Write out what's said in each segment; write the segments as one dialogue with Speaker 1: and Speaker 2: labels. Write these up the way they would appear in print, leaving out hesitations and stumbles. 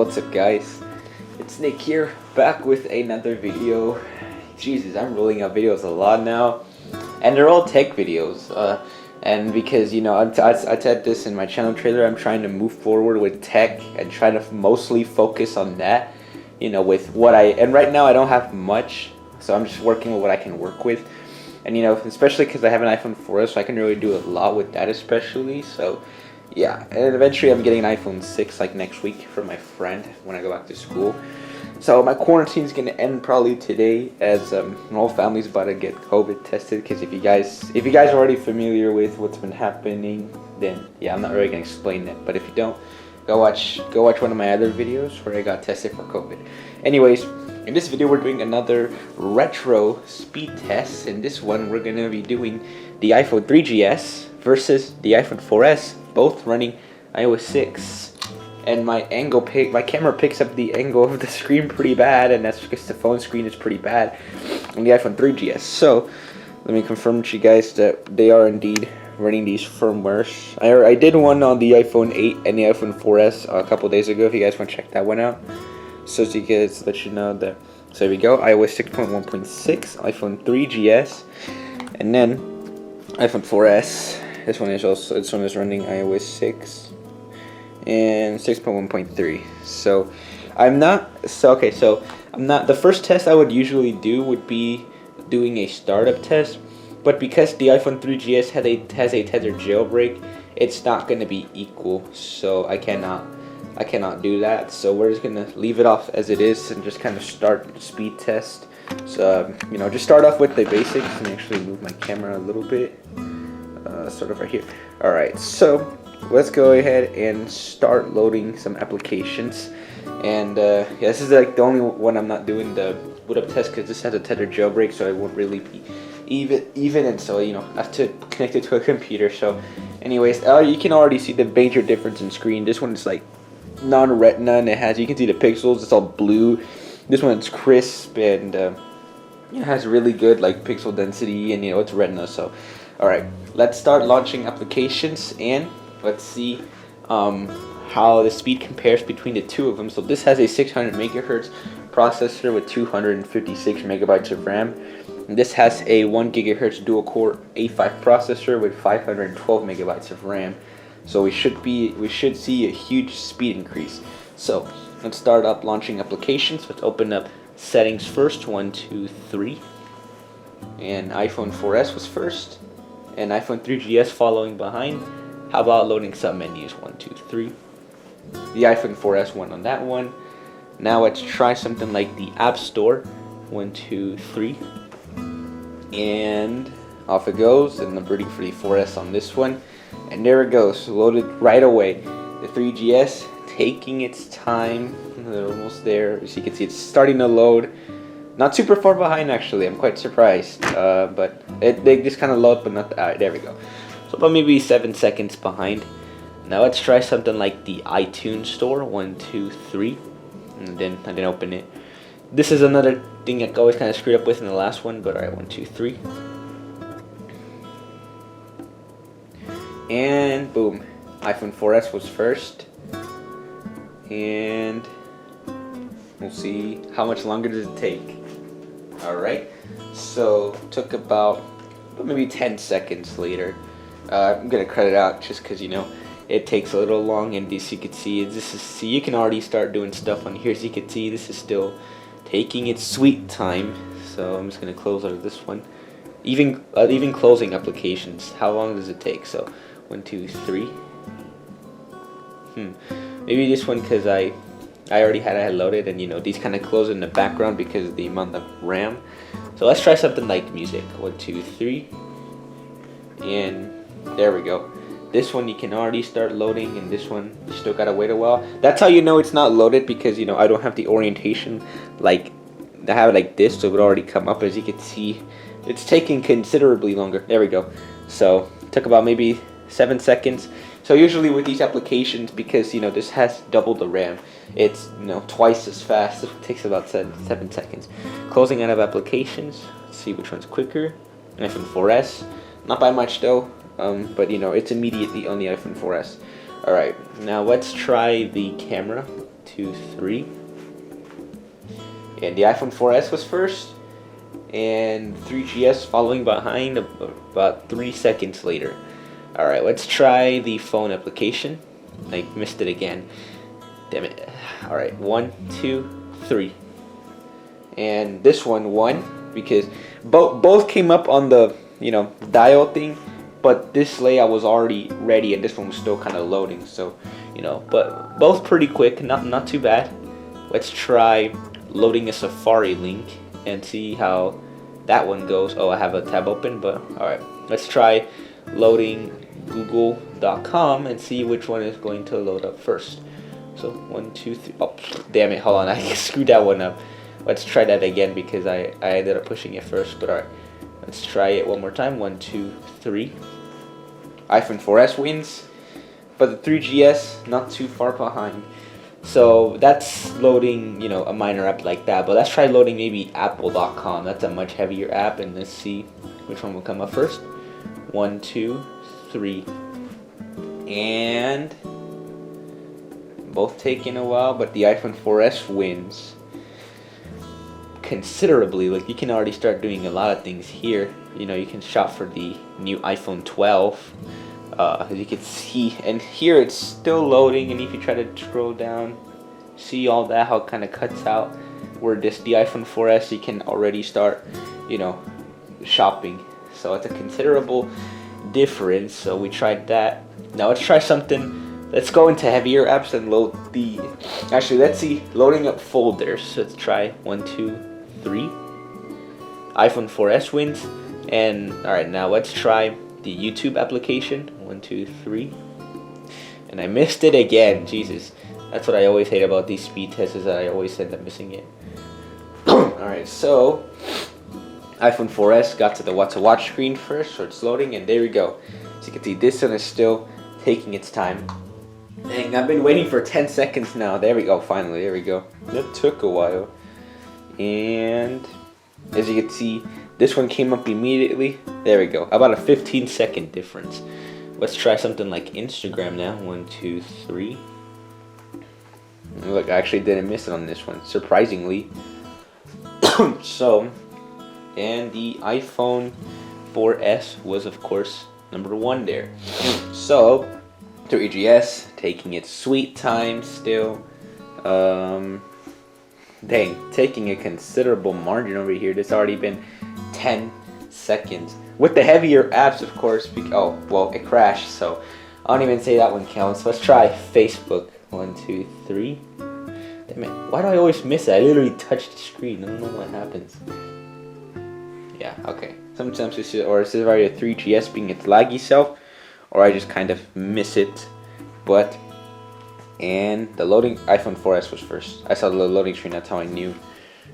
Speaker 1: What's up, guys? It's Nick here, back with another video. Jesus, I'm rolling out videos a lot now, and they're all tech videos. And because I said this in my channel trailer, I'm trying to move forward with tech and try to mostly focus on that. With what and right now I don't have much, so I'm just working with what I can work with. And especially because I have an iPhone 4S, so I can really do a lot with that, especially. So yeah, and eventually I'm getting an iPhone 6 like next week from my friend when I go back to school. So my quarantine is gonna end probably today, as my whole family's about to get COVID tested. Because if you guys are already familiar with what's been happening, then yeah, I'm not really gonna explain it. But if you don't, go watch one of my other videos where I got tested for COVID. Anyways, in this video we're doing another retro speed test. In this one we're gonna be doing the iPhone 3GS versus the iPhone 4S, both running iOS 6. And my camera picks up the angle of the screen pretty bad, and that's because the phone screen is pretty bad on the iPhone 3GS. So let me confirm to you guys that they are indeed running these firmwares. I did one on the iPhone 8 and the iPhone 4S a couple days ago, if you guys want to check that one out. So to let you know that, so there we go, iOS 6.1.6, iPhone 3GS, and then iPhone 4S. This one is running iOS 6 and 6.1.3. So the first test I would usually do would be doing a startup test, but because the iPhone 3GS has a tethered jailbreak, it's not going to be equal, so I cannot do that. So we're just going to leave it off as it is and just kind of start the speed test. So just start off with the basics. Let me actually move my camera a little bit. Sort of right here. Alright, so let's go ahead and start loading some applications. And yeah, this is like the only one I'm not doing the boot up test, because this has a tethered jailbreak, so it won't really be even, and so I have to connect it to a computer. So anyways, you can already see the major difference in screen. This one is like non-retina, and you can see the pixels, it's all blue. This one's crisp, and it has really good like pixel density, and it's retina. So alright, let's start launching applications, and let's see how the speed compares between the two of them. So this has a 600 megahertz processor with 256 megabytes of RAM. And this has a 1 gigahertz dual core A5 processor with 512 megabytes of RAM. So we should see a huge speed increase. So let's start up launching applications. Let's open up settings first. 1, 2, 3. And iPhone 4S was first, and iPhone 3GS following behind. How about loading sub menus? 1, 2, 3. The iPhone 4S went on that one. Now let's try something like the App Store. 1, 2, 3. And off it goes. And I'm rooting for the 4S on this one. And there it goes, loaded right away. The 3GS taking its time. They're almost there. As you can see, it's starting to load. Not super far behind, actually. I'm quite surprised. But they just kind of load, but not. There we go. So about maybe 7 seconds behind. Now let's try something like the iTunes Store. 1, 2, 3. And then I didn't open it. This is another thing I always kind of screwed up with in the last one. But alright, 1, 2, 3. And boom, iPhone 4S was first. And we'll see how much longer does it take. Alright, so took about maybe 10 seconds later. I'm gonna cut it out just because it takes a little long, and as you can see, you can already start doing stuff on here. As you can see, this is still taking its sweet time. So I'm just gonna close out of this one. Even closing applications, how long does it take? So 1, 2, 3. Maybe this one, because I already had it loaded, and these kind of close in the background because of the amount of RAM. So let's try something like music. 1, 2, 3. And there we go. This one you can already start loading, and this one you still gotta wait a while. That's how it's not loaded, because I don't have the orientation like I have it like this, so it would already come up. As you can see, it's taking considerably longer. There we go. So it took about maybe 7 seconds. So usually with these applications, because this has double the RAM, it's twice as fast. It takes about 7 seconds. Closing out of applications. Let's see which one's quicker. iPhone 4S, not by much though, but it's immediately on the iPhone 4S. Alright, now let's try the camera 2, 3. And the iPhone 4S was first, and 3GS following behind about 3 seconds later. Alright, let's try the phone application. I missed it again. Damn it. Alright, 1, 2, 3. And this one won because both came up on the dial thing, but this layout was already ready and this one was still kind of loading. So but both pretty quick, not too bad. Let's try loading a Safari link and see how that one goes. Oh, I have a tab open, but alright, let's try loading google.com and see which one is going to load up first. So 1, 2, 3. Oh, damn it, hold on, I screwed that one up. Let's try that again because I ended up pushing it first, but alright, let's try it one more time. 1, 2, 3. iPhone 4S wins, but the 3GS not too far behind. So that's loading, a minor app like that. But let's try loading maybe apple.com. That's a much heavier app, and let's see which one will come up first. 1, 2, 3. And both taking a while, but the iPhone 4S wins considerably. Like, you can already start doing a lot of things here. You can shop for the new iPhone 12. As you can see, and here it's still loading, and if you try to scroll down, see all that, how it kind of cuts out, where the iPhone 4S you can already start shopping. So it's a considerable difference. So we tried that. Now let's try something. Let's go into heavier apps and load let's see, loading up folders. So let's try 1, 2, 3. iPhone 4S wins. And alright, now let's try the YouTube application. 1, 2, 3. And I missed it again. Jesus, that's what I always hate about these speed tests, is that I always end up missing it. Alright, so iPhone 4S got to the what to watch screen first, so it's loading, and there we go. So you can see this one is still taking its time. Dang, I've been waiting for 10 seconds now. There we go, finally, there we go. That took a while. And as you can see, this one came up immediately. There we go. About a 15-second difference. Let's try something like Instagram now. 1, 2, 3. Look, I actually didn't miss it on this one, surprisingly. So, and the iPhone 4S was, of course, number 1 there. So, 3GS taking its sweet time still. Dang, taking a considerable margin over here. This already been 10 seconds. With the heavier apps, of course, oh, well, it crashed, so I don't even say that one counts. Let's try Facebook. 1, 2, 3. Damn it, why do I always miss it? I literally touched the screen. I don't know what happens. Yeah, okay. Sometimes it's already a 3GS being its laggy self, or I just kind of miss it. But, and the loading, iPhone 4S was first. I saw the loading screen, that's how I knew.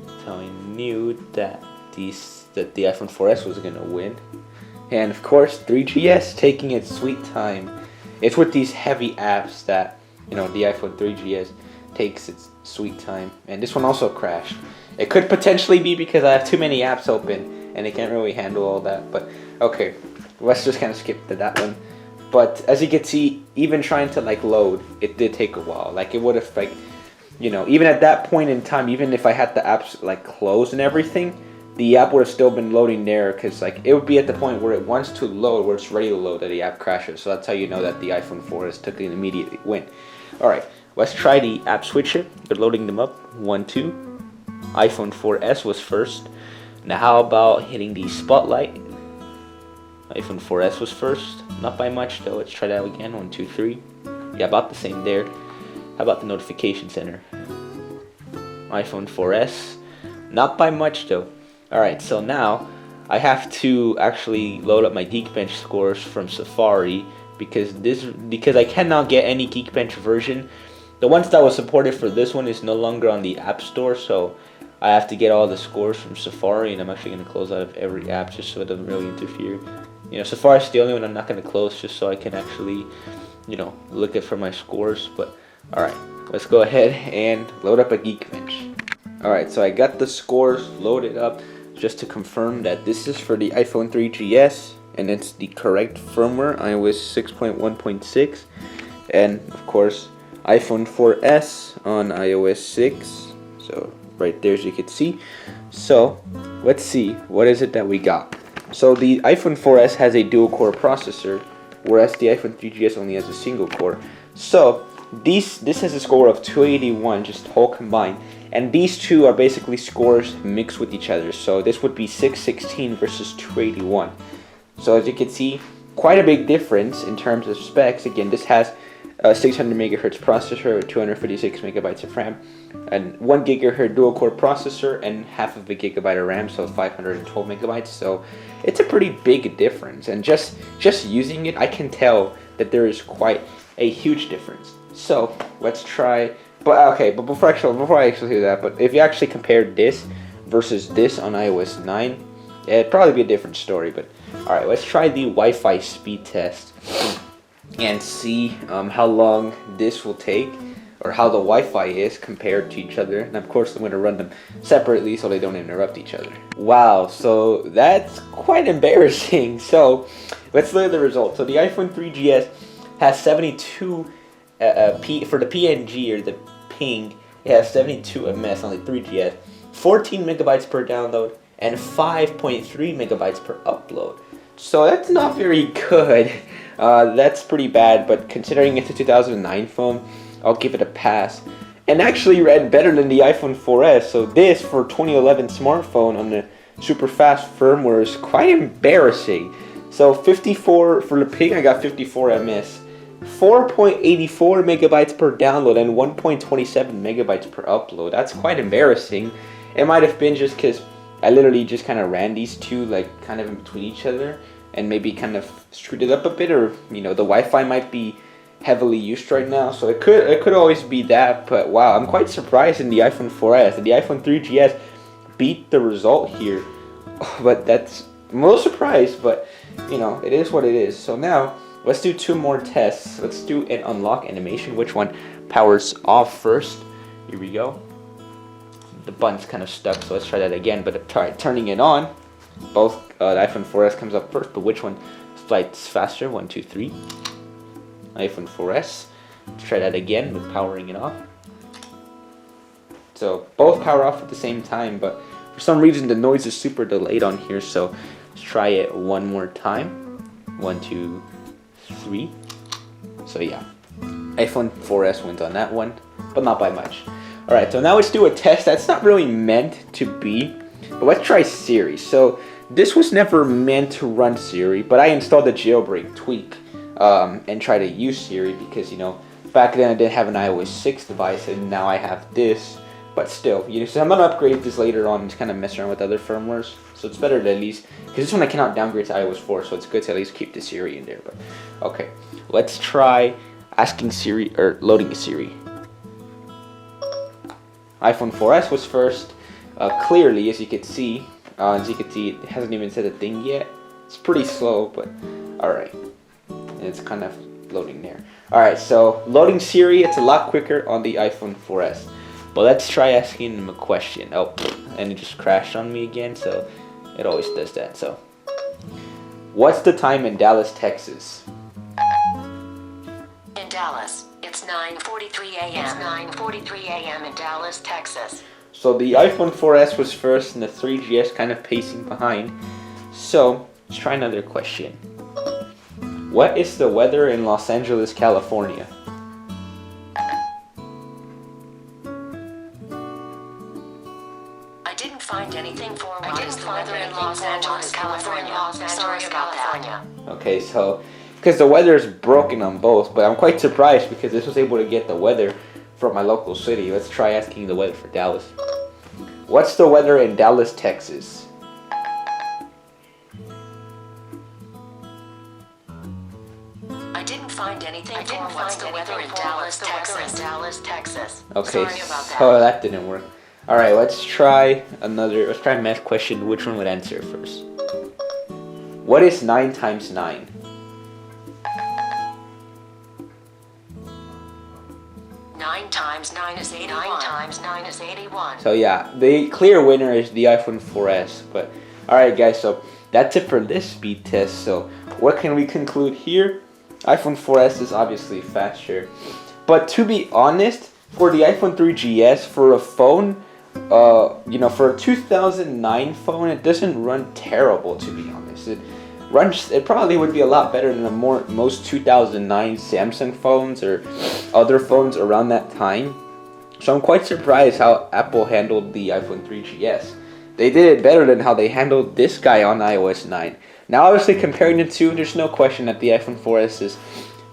Speaker 1: That's how I knew that the iPhone 4S was gonna win. And of course, 3GS taking its sweet time. It's with these heavy apps that the iPhone 3GS takes its sweet time. And this one also crashed. It could potentially be because I have too many apps open and it can't really handle all that. But okay, let's just kind of skip to that one. But as you can see, even trying to load, it did take a while. Like, it would have even at that point in time, even if I had the apps closed and everything, the app would have still been loading there, because it would be at the point where it wants to load, where it's ready to load, that the app crashes. So that's how you know that the iPhone 4S took an immediate win. Alright, let's try the app switcher. They're loading them up. 1, 2. iPhone 4S was first. Now how about hitting the spotlight? iPhone 4S was first. Not by much though. Let's try that again. 1, 2, 3. Yeah, about the same there. How about the notification center? iPhone 4S. Not by much though. Alright, so now I have to actually load up my Geekbench scores from Safari, because I cannot get any Geekbench version. The ones that was supported for this one is no longer on the App Store, so I have to get all the scores from Safari, and I'm actually going to close out of every app just so it doesn't really interfere. Safari's the only one I'm not going to close, just so I can actually, look at for my scores. But alright, let's go ahead and load up a Geekbench. Alright, so I got the scores loaded up. Just to confirm that this is for the iPhone 3GS, and it's the correct firmware, iOS 6.1.6, and of course iPhone 4S on iOS 6. So right there, as you can see. So let's see, what is it that we got? So the iPhone 4S has a dual core processor, whereas the iPhone 3GS only has a single core. So this has a score of 281, just whole combined. And these two are basically scores mixed with each other. So this would be 616 versus 281. So as you can see, quite a big difference in terms of specs. Again, this has a 600 megahertz processor with 256 megabytes of RAM, and 1 gigahertz dual core processor, and half of a gigabyte of RAM, so 512 megabytes. So it's a pretty big difference. And just using it, I can tell that there is quite a huge difference. So let's try. But before I actually do that, but if you actually compared this versus this on iOS 9, it'd probably be a different story. But all right, let's try the Wi-Fi speed test and see how long this will take, or how the Wi-Fi is compared to each other. And of course, I'm going to run them separately so they don't interrupt each other. Wow, so that's quite embarrassing. So let's look at the results. So the iPhone 3GS has 72 for the PNG, or the ping, it has 72 ms on the 3GS, 14 megabytes per download, and 5.3 megabytes per upload. So that's not very good. That's pretty bad, but considering it's a 2009 phone, I'll give it a pass. And actually read better than the iPhone 4S, so this for 2011 smartphone on the super fast firmware is quite embarrassing. So 54 for the ping, I got 54 ms. 4.84 megabytes per download and 1.27 megabytes per upload. That's quite embarrassing. It might have been just because I literally just kind of ran these two like kind of in between each other, and maybe kind of screwed it up a bit, or the Wi-Fi might be heavily used right now, so it could always be that. But wow, I'm quite surprised in the iPhone 4S and the iPhone 3GS beat the result here. But that's, I'm a little surprised, but it is what it is. So now let's do two more tests. Let's do an unlock animation. Which one powers off first? Here we go. The button's kind of stuck, so let's try that again. But try turning it on. Both the iPhone 4S comes up first, but which one flights faster? 1, 2, 3. iPhone 4S. Let's try that again with powering it off. So both power off at the same time, but for some reason the noise is super delayed on here. So let's try it one more time. 1, 2, 3. So yeah, iPhone 4S wins on that one, but not by much. Alright, so now let's do a test that's not really meant to be, but let's try Siri. So this was never meant to run Siri, but I installed the jailbreak tweak and try to use Siri because back then I didn't have an iOS 6 device, and now I have this. But still, so I'm gonna upgrade this later on and kind of mess around with other firmwares. So it's better to at least, because this one I cannot downgrade to iOS 4, so it's good to at least keep the Siri in there. But okay, let's try asking Siri, or loading a Siri. iPhone 4S was first. Clearly, as you can see, it hasn't even said a thing yet. It's pretty slow, but all right. And it's kind of loading there. All right, so loading Siri, it's a lot quicker on the iPhone 4S. But let's try asking him a question. Oh, and it just crashed on me again, so it always does that. So, what's the time in Dallas, Texas?
Speaker 2: In Dallas, it's 9:43 a.m. It's 9:43 a.m. in Dallas, Texas.
Speaker 1: So the iPhone 4S was first, and the 3GS kind of pacing behind. So let's try another question. What is the weather in Los Angeles, California?
Speaker 2: I didn't find anything for what is the weather in Los Angeles, California. Sorry about that.
Speaker 1: Okay, so because the weather is broken on both, but I'm quite surprised because this was able to get the weather from my local city. Let's try asking the weather for Dallas. What's the weather in Dallas, Texas?
Speaker 2: I didn't find anything for what's the weather in Dallas, Texas.
Speaker 1: Okay,
Speaker 2: Sorry about that.
Speaker 1: so that didn't work. All right, let's try a math question. Which one would answer first? What is 9 times 9?
Speaker 2: 9 times 9 is 81. 9 times 9 is 81.
Speaker 1: So yeah, the clear winner is the iPhone 4S. But all right, guys, so that's it for this speed test. So what can we conclude here? iPhone 4S is obviously faster. But to be honest, for the iPhone 3GS, for a phone, for a 2009 phone, it doesn't run terrible, to be honest. It probably would be a lot better than most 2009 Samsung phones or other phones around that time. So I'm quite surprised how Apple handled the iPhone 3GS. They did it better than how they handled this guy on iOS 9. Now, obviously, comparing the two, there's no question that the iPhone 4S is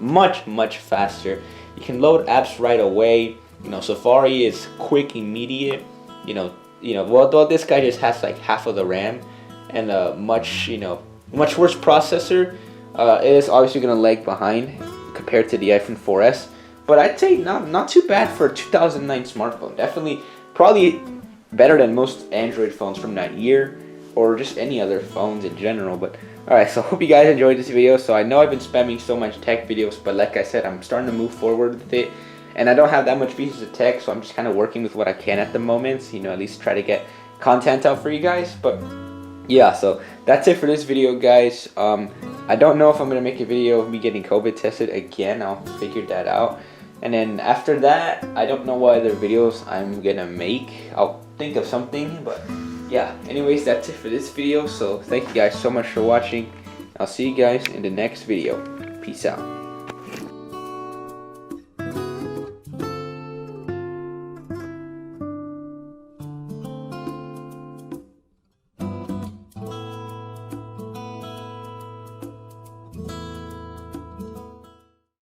Speaker 1: much, much faster. You can load apps right away. Safari is quick, immediate. Well, this guy just has like half of the RAM and a much worse processor. It is obviously gonna lag behind compared to the iPhone 4S, but I'd say not too bad for a 2009 smartphone. Definitely, probably better than most Android phones from that year, or just any other phones in general. But alright, so I hope you guys enjoyed this video. So I know I've been spamming so much tech videos, but like I said, I'm starting to move forward with it. And I don't have that much pieces of tech, so I'm just kind of working with what I can at the moment. At least try to get content out for you guys. But yeah, so that's it for this video, guys. I don't know if I'm going to make a video of me getting COVID tested again. I'll figure that out. And then after that, I don't know what other videos I'm going to make. I'll think of something, but yeah. Anyways, that's it for this video. So thank you guys so much for watching. I'll see you guys in the next video. Peace out.